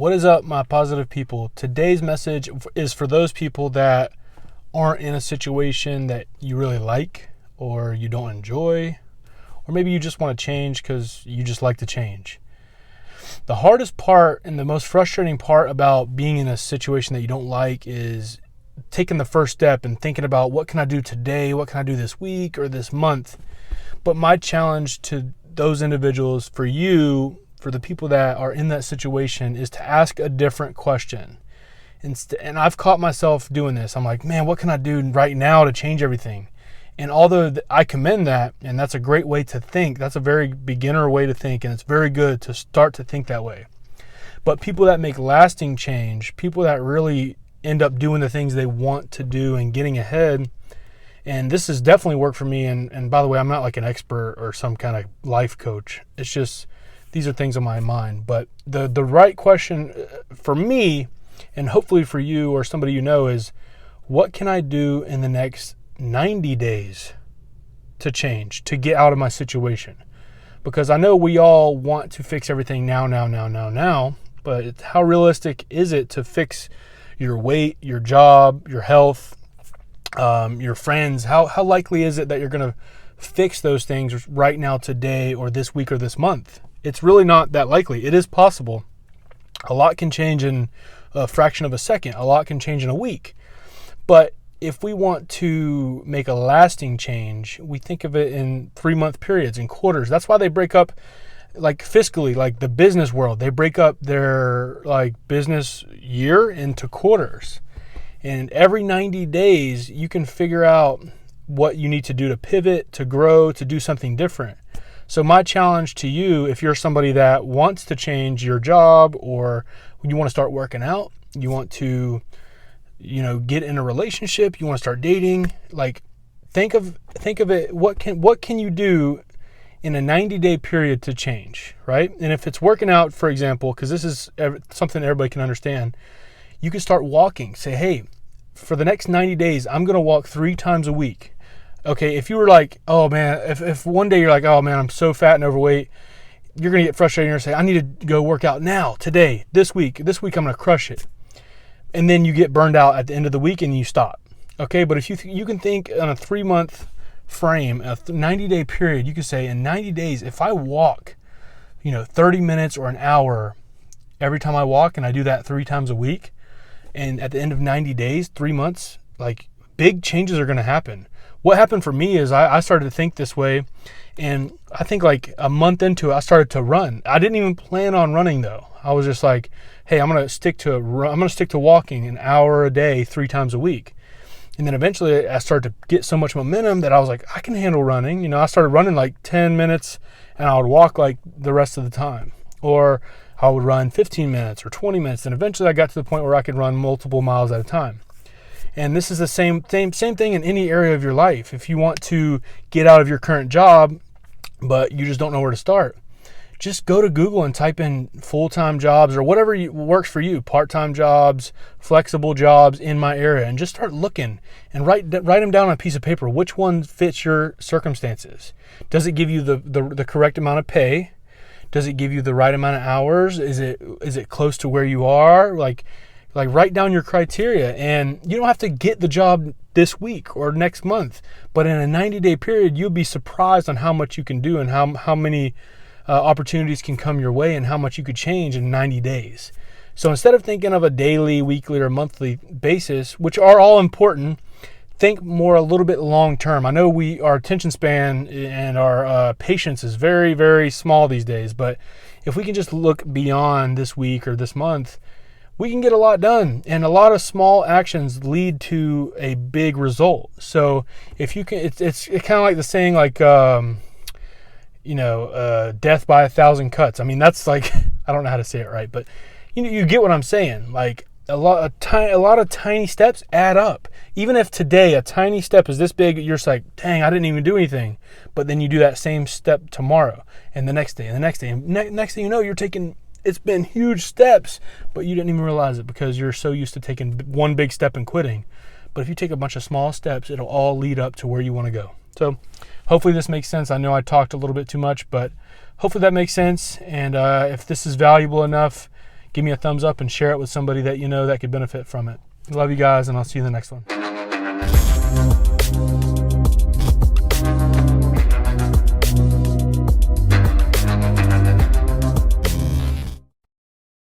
What is up, my positive people? Today's message is for those people that aren't in a situation that you really like or you don't enjoy, or maybe you just want to change because you just like to change. The hardest part and the most frustrating part about being in a situation that you don't like is taking the first step and thinking about what can I do today, what can I do this week or this month. But my challenge to those individuals, for you, for the people that are in that situation, is to ask a different question. And I've caught myself doing this. I'm like, man, what can I do right now to change everything? And although I commend that, and that's a great way to think, that's a very beginner way to think, and it's very good to start to think that way. But people that make lasting change, people that really end up doing the things they want to do and getting ahead, and this has definitely worked for me, and by the way, I'm not like an expert or some kind of life coach. It's just, these are things on my mind. But the right question for me, and hopefully for you or somebody you know, is what can I do in the next 90 days to change, to get out of my situation? Because I know we all want to fix everything now, but how realistic is it to fix your weight, your job, your health, your friends? How likely is it that you're going to fix those things right now, today, or this week, or this month? It's really not that likely. It is possible. A lot can change in a fraction of a second. A lot can change in a week. But if we want to make a lasting change, we think of it in 3-month periods, in quarters. That's why they break up, like fiscally, like the business world, they break up their like business year into quarters. And every 90 days, you can figure out what you need to do to pivot, to grow, to do something different. So my challenge to you, if you're somebody that wants to change your job, or you want to start working out, you want to, get in a relationship, you want to start dating, like think of it, what can you do in a 90-day period to change, right? And if it's working out, for example, because this is something everybody can understand, you can start walking. Say, hey, for the next 90 days, I'm going to walk 3 times a week. Okay, if you were like, oh man, if one day you're like, oh man, I'm so fat and overweight, you're going to get frustrated and you're going to say, I need to go work out now, today, this week I'm going to crush it. And then you get burned out at the end of the week and you stop. Okay, but if you can think on a 3-month frame, a 90-day period, you could say in 90 days, if I walk, 30 minutes or an hour every time I walk, and I do that 3 times a week, and at the end of 90 days, 3 months, like big changes are going to happen. What happened for me is I started to think this way, and I think like a month into it, I started to run. I didn't even plan on running though. I was just like, hey, I'm going to stick to walking an hour a day, 3 times a week. And then eventually I started to get so much momentum that I was like, I can handle running. I started running like 10 minutes and I would walk like the rest of the time. Or I would run 15 minutes or 20 minutes. And eventually I got to the point where I could run multiple miles at a time. And this is the same thing in any area of your life. If you want to get out of your current job, but you just don't know where to start, just go to Google and type in full-time jobs or whatever works for you, part-time jobs, flexible jobs in my area, and just start looking and write them down on a piece of paper. Which one fits your circumstances? Does it give you the correct amount of pay? Does it give you the right amount of hours? Is it close to where you are? Like write down your criteria, and you don't have to get the job this week or next month, but in a 90-day period, you'll be surprised on how much you can do and how many opportunities can come your way and how much you could change in 90 days. So instead of thinking of a daily, weekly, or monthly basis, which are all important, think more a little bit long term. I know our attention span and our patience is very, very small these days, but if we can just look beyond this week or this month, we can get a lot done, and a lot of small actions lead to a big result. So if you can, it's kind of like the saying, like, death by 1,000 cuts. I mean, that's like, I don't know how to say it right, but you get what I'm saying. Like a lot of tiny steps add up. Even if today a tiny step is this big, you're just like, dang, I didn't even do anything. But then you do that same step tomorrow and the next day and the next day. And next thing you know, it's been huge steps, but you didn't even realize it because you're so used to taking one big step and quitting. But if you take a bunch of small steps, it'll all lead up to where you want to go. So hopefully this makes sense. I know I talked a little bit too much, but hopefully that makes sense. And if this is valuable enough, give me a thumbs up and share it with somebody that you know that could benefit from it. Love you guys, and I'll see you in the next one.